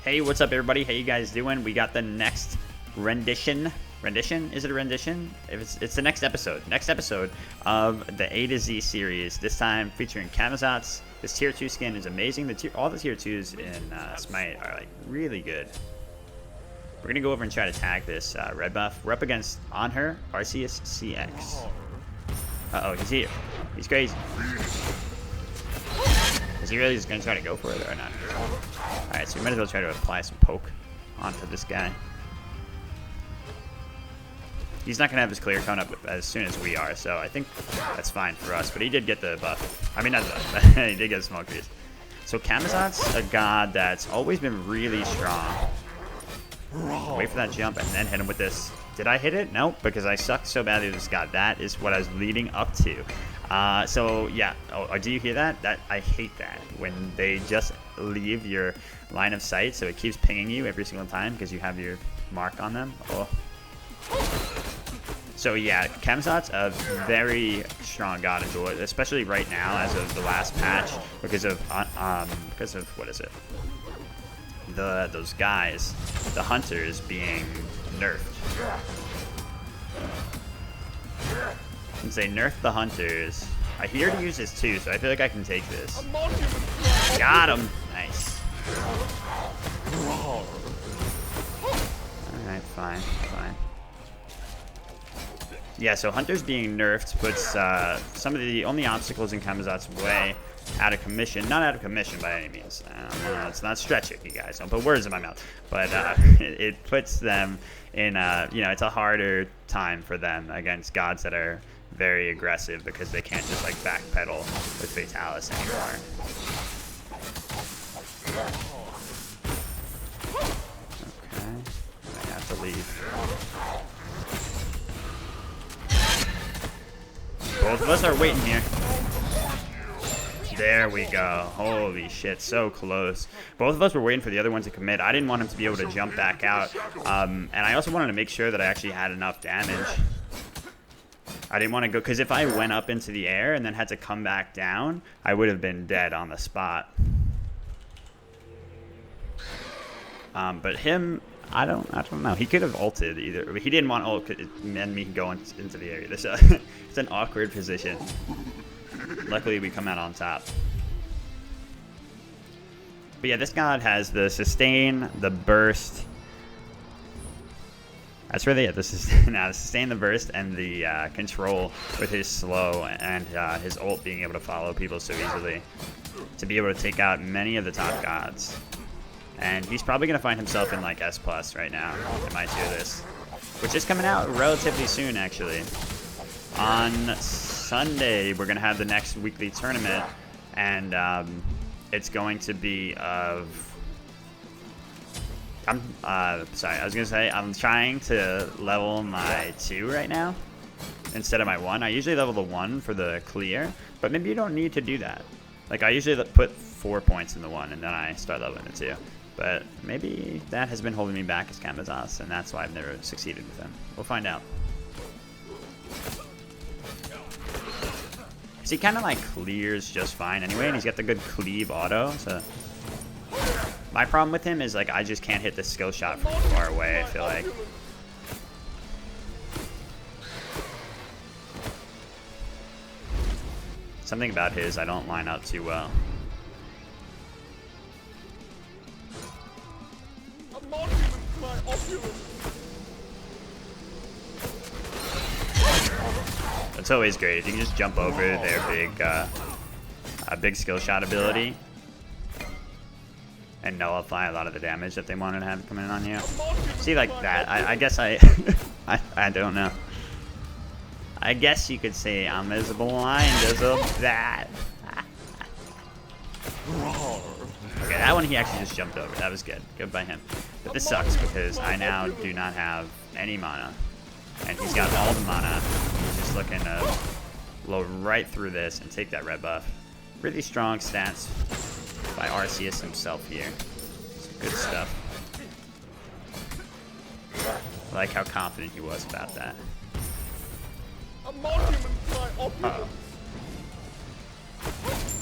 Hey, what's up, everybody? How you guys doing? We got the next rendition. Rendition? Is it a rendition? It's the next episode. Next episode of the A to Z series. This time featuring Camazotz. This tier 2 skin is amazing. All the tier 2s in Smite are like really good. We're gonna go over and try to tag this red buff. We're up against on her Arceus CX. Uh-oh, he's here. He's crazy. Is he really just gonna try to go for it or not? Alright, so we might as well try to apply some poke onto this guy. He's not gonna have his clear coming up as soon as we are, so I think that's fine for us. But he did get the buff. I mean, not the buff. He did get a small crease. So Camazotz, a god that's always been really strong. Wait for that jump and then hit him with this. Did I hit it? Nope, because I sucked so badly with this god. That is what I was leading up to. So yeah, do you hear that? I hate that when they just leave your line of sight, so it keeps pinging you every single time because you have your mark on them. Oh. So yeah, Camazotz, a very strong god in Duel, especially right now as of the last patch because of what is it? Those guys, the hunters being nerfed. Since they nerfed the hunters, I hear to use this too, so I feel like I can take this. Got him! Nice. Alright, fine. Yeah, so hunters being nerfed puts some of the only obstacles in Camazotz's way out of commission. Not out of commission by any means. It's not stretching, you guys. Don't put words in my mouth. But it puts them in, it's a harder time for them against gods that are very aggressive because they can't just like backpedal with Fatalis anymore. Okay, I have to leave. Both of us are waiting here. There we go. Holy shit, so close. Both of us were waiting for the other one to commit. I didn't want him to be able to jump back out. And I also wanted to make sure that I actually had enough damage. I didn't want to go, because if I went up into the air and then had to come back down, I would have been dead on the spot. But him, I don't know. He could have ulted either. He didn't want ult and me go into the area. It's an awkward position. Luckily, we come out on top. But yeah, this god has the sustain, the burst. That's really it. This is now the sustain, the burst, and the control with his slow and his ult being able to follow people so easily to be able to take out many of the top gods. And he's probably going to find himself in like S+ right now in my tier list, which is coming out relatively soon, actually. On Sunday, we're going to have the next weekly tournament, and it's going to be of... sorry, I was going to say, I'm trying to level my 2 right now instead of my 1. I usually level the 1 for the clear, but maybe you don't need to do that. Like, I usually put 4 points in the 1, and then I start leveling the 2. But maybe that has been holding me back as Camazotz, and that's why I've never succeeded with him. We'll find out. So he kind of like clears just fine anyway, and he's got the good cleave auto. So my problem with him is like I just can't hit the skill shot from far away, I feel like. Something about his I don't line up too well. It's always great if you can just jump over their big skill shot ability and nullify a lot of the damage that they wanted to have coming in on you. See, like that. I guess I don't know. I guess you could say I'm as blind as a bat. Okay, that one he actually just jumped over. That was good. Good by him. But this sucks because I now do not have any mana. And he's got all the mana. He's just looking to blow right through this and take that red buff. Really strong stats by Arceus himself here. Some good stuff. I like how confident he was about that. Uh-oh.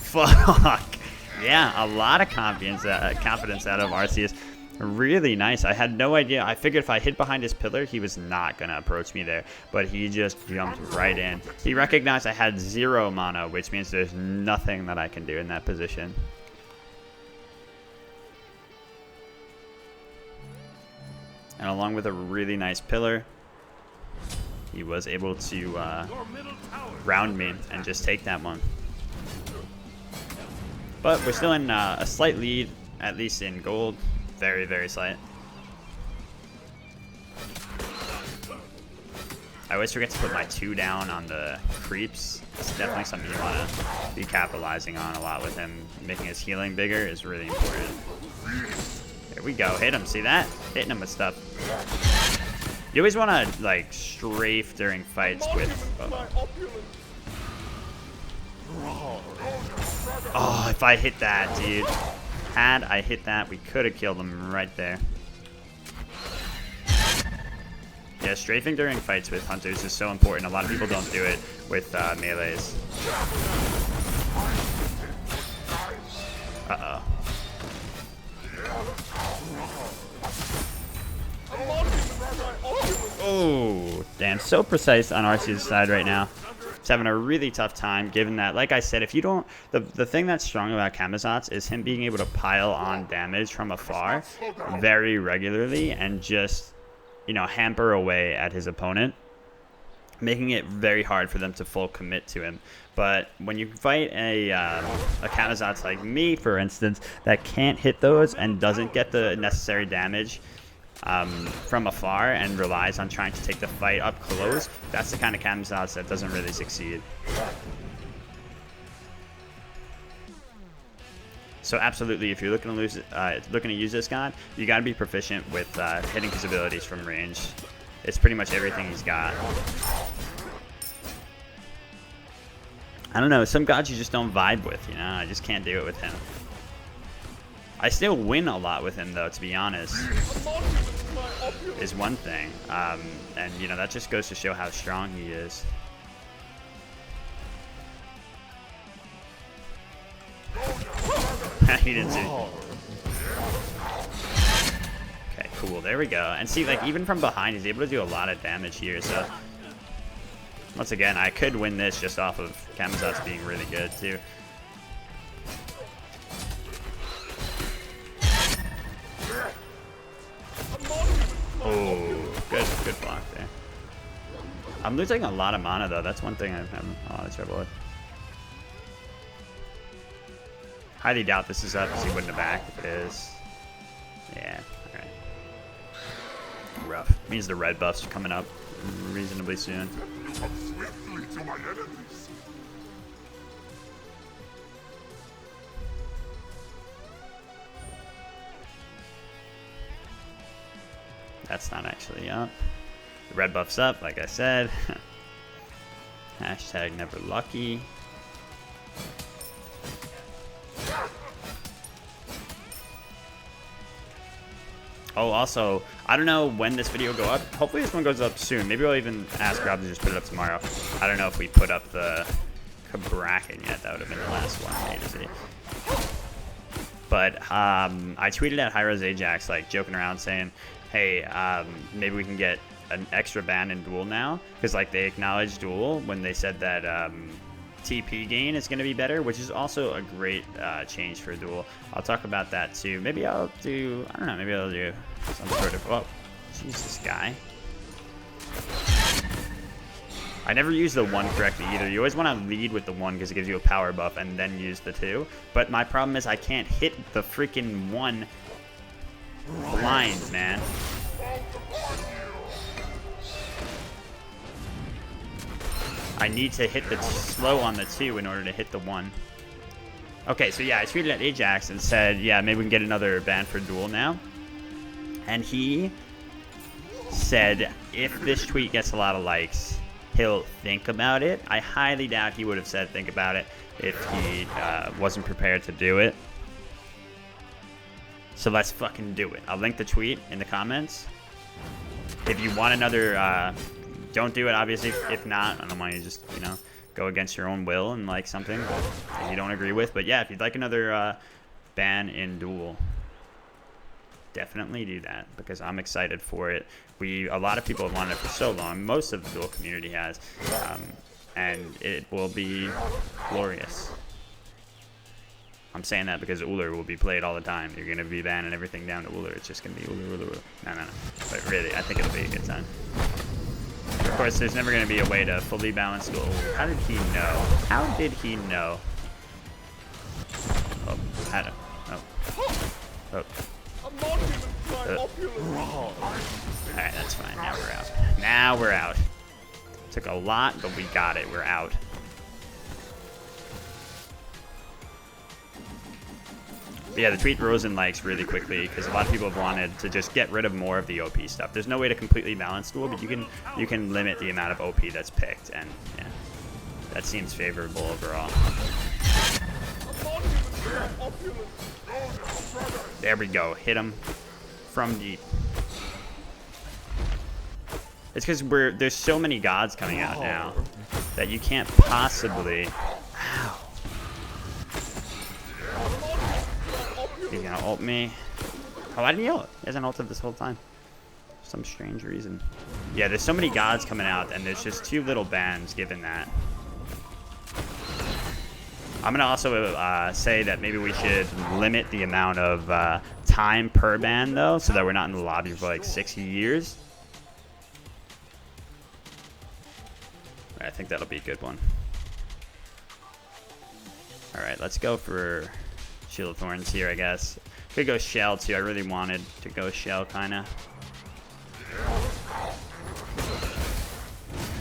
Fuck. Yeah, a lot of confidence out of Arceus. Really nice. I had no idea. I figured if I hid behind his pillar, he was not going to approach me there. But he just jumped right in. He recognized I had 0 mana, which means there's nothing that I can do in that position. And along with a really nice pillar, he was able to round me and just take that one. But we're still in a slight lead, at least in gold. Very, very slight. I always forget to put my 2 down on the creeps. It's definitely something you want to be capitalizing on a lot with him. Making his healing bigger is really important. There we go. Hit him. See that? Hitting him with stuff. You always want to, like, strafe during fights with... Oh, if I hit that, dude. Had I hit that, we could have killed him right there. Yeah, strafing during fights with hunters is so important. A lot of people don't do it with melees. Uh-oh. Oh, damn. So precise on Arceus' side right now. He's having a really tough time, given that, like I said, if you don't... The thing that's strong about Camazotz is him being able to pile on damage from afar very regularly and just, you know, hamper away at his opponent, making it very hard for them to full commit to him. But when you fight a Camazotz like me, for instance, that can't hit those and doesn't get the necessary damage from afar and relies on trying to take the fight up close, that's the kind of Camazotz that doesn't really succeed. So absolutely, if you're looking to use this god, you got to be proficient with hitting his abilities from range. It's pretty much everything he's got. I don't know, some gods you just don't vibe with, you know? I just can't do it with him. I still win a lot with him, though, to be honest, is one thing. And, you know, that just goes to show how strong he is. He didn't see. Okay, cool. There we go. And see, like, even from behind, he's able to do a lot of damage here, so... Once again, I could win this just off of Camazotz being really good, too. Oh, good block there. I'm losing a lot of mana, though. That's one thing I'm having a lot of trouble with. Highly doubt this is up, because he wouldn't have backed if it is. Yeah, alright. Rough. Means the red buffs are coming up reasonably soon. That's not actually up. The red buff's up, like I said. Hashtag never lucky. Oh, also, I don't know when this video will go up. Hopefully this one goes up soon. Maybe I'll even ask Rob to just put it up tomorrow. I don't know if we put up the Bracken yet. That would have been the last one, A to Z. But I tweeted at Hyro's Ajax, like, joking around saying, hey, maybe we can get an extra ban in Duel now. Because, like, they acknowledged Duel when they said that TP gain is going to be better, which is also a great change for Duel. I'll talk about that too. Maybe I'll do, I don't know, maybe I'll do some sort of, oh, jeez, this guy. I never use the 1 correctly either. You always want to lead with the 1 because it gives you a power buff and then use the 2. But my problem is I can't hit the freaking 1 blind, man. I need to hit the slow on the 2 in order to hit the 1. Okay, so yeah, I tweeted at Ajax and said, yeah, maybe we can get another ban for Duel now. And he said if this tweet gets a lot of likes, he'll think about it. I highly doubt he would have said think about it if he wasn't prepared to do it. So let's fucking do it. I'll link the tweet in the comments. If you want another... don't do it, obviously. If not, I don't want you to just, you know, go against your own will and like something that you don't agree with. But yeah, if you'd like another ban in Duel, definitely do that because I'm excited for it. A lot of people have wanted it for so long. Most of the Duel community has, and it will be glorious. I'm saying that because Uller will be played all the time. You're going to be banning everything down to Uller. It's just going to be Uller. No. But really, I think it'll be a good time. Of course, there's never going to be a way to fully balance Duel. How did he know? How did he know? Oh, I don't. Oh. Alright, that's fine. Now we're out. Now we're out. Took a lot, but we got it. We're out. But yeah, the tweet rose in likes really quickly because a lot of people have wanted to just get rid of more of the OP stuff. There's no way to completely balance Duel, but you can limit the amount of OP that's picked, and yeah, that seems favorable overall. There we go. Hit him from deep. It's because there's so many gods coming out now that you can't possibly. Ow. He's gonna ult me. Oh, why didn't he ult? He hasn't ulted this whole time. For some strange reason. Yeah, there's so many gods coming out, and there's just too little bans given that. I'm gonna also say that maybe we should limit the amount of time per ban, though, so that we're not in the lobby for like 6 years. I think that'll be a good one. All right, let's go for Shield of Thorns here, I guess. Could go Shell, too. I really wanted to go Shell, kind of.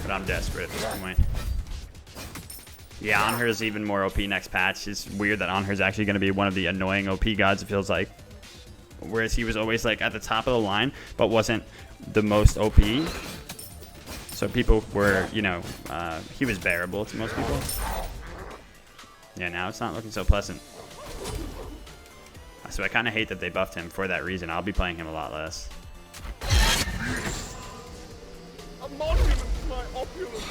But I'm desperate at this point. Yeah, Anher's even more OP next patch. It's weird that Anher's actually going to be one of the annoying OP gods, it feels like. Whereas he was always, like, at the top of the line, but wasn't the most OP. So people were, you know, he was bearable to most people. Yeah, now it's not looking so pleasant. So I kind of hate that they buffed him for that reason. I'll be playing him a lot less. A monument to my opulence.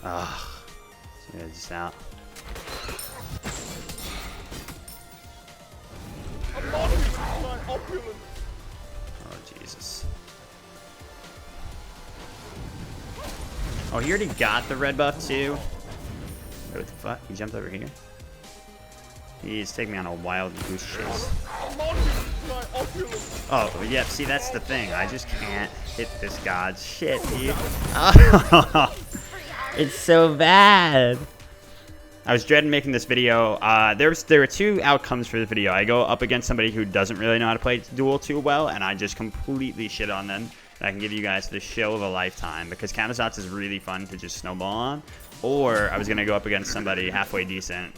Ugh. So yeah, just out. A monument to my opulence. Oh, Jesus. Oh, he already got the red buff, too. Wait, what the fuck? He jumped over here. He's taking me on a wild goose chase. Oh, yeah, see, that's the thing. I just can't hit this god's shit, dude. Oh, it's so bad. I was dreading making this video. There were two outcomes for the video. I go up against somebody who doesn't really know how to play Duel too well, and I just completely shit on them. And I can give you guys the show of a lifetime because Camazotz is really fun to just snowball on. Or I was going to go up against somebody halfway decent,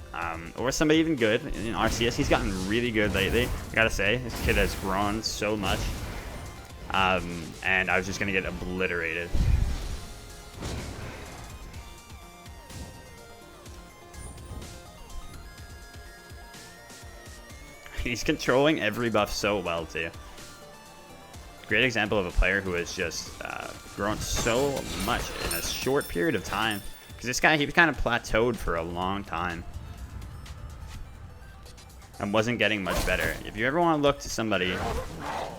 or somebody even good in RCS. He's gotten really good lately, I gotta say. This kid has grown so much. And I was just going to get obliterated. He's controlling every buff so well, too. Great example of a player who has just grown so much in a short period of time. Because this guy, he was kind of plateaued for a long time. And wasn't getting much better. If you ever want to look to somebody,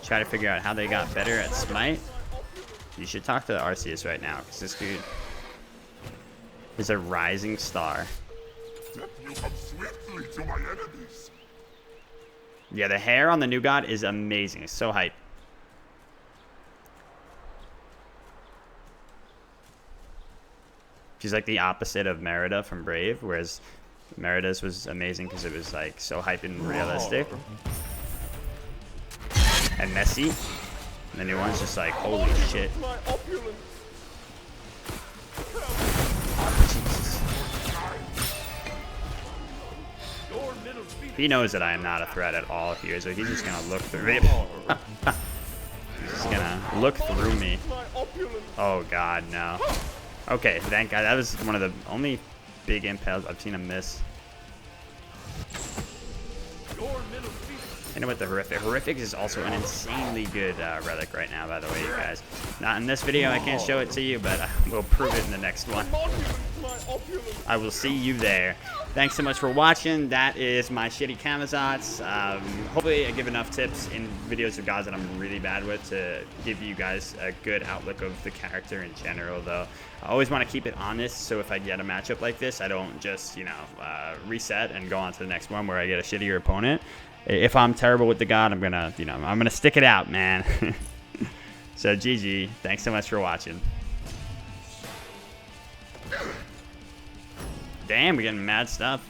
try to figure out how they got better at Smite, you should talk to the Arceus right now. Because this dude is a rising star. You come swiftly to my enemies. Yeah, the hair on the new god is amazing. It's so hype. She's like the opposite of Merida from Brave, whereas Merida's was amazing because it was like so hype and realistic. And messy. And the new one's just like, holy shit. Jesus. He knows that I am not a threat at all here, so he's just gonna look through it. He's just gonna look through me. Oh god, no. Okay, thank God. That was one of the only big impales I've seen him miss. You know what, the Horrific? Horrific is also an insanely good relic right now, by the way, you guys. Not in this video, I can't show it to you, but we'll prove it in the next one. I will see you there. Thanks so much for watching. That is my shitty Camazotz. Hopefully I give enough tips in videos of gods that I'm really bad with to give you guys a good outlook of the character in general, though. I always want to keep it honest, so if I get a matchup like this, I don't just, reset and go on to the next one where I get a shittier opponent. If I'm terrible with the god, I'm gonna stick it out, man. So GG. Thanks so much for watching. Damn, we're getting mad stuff.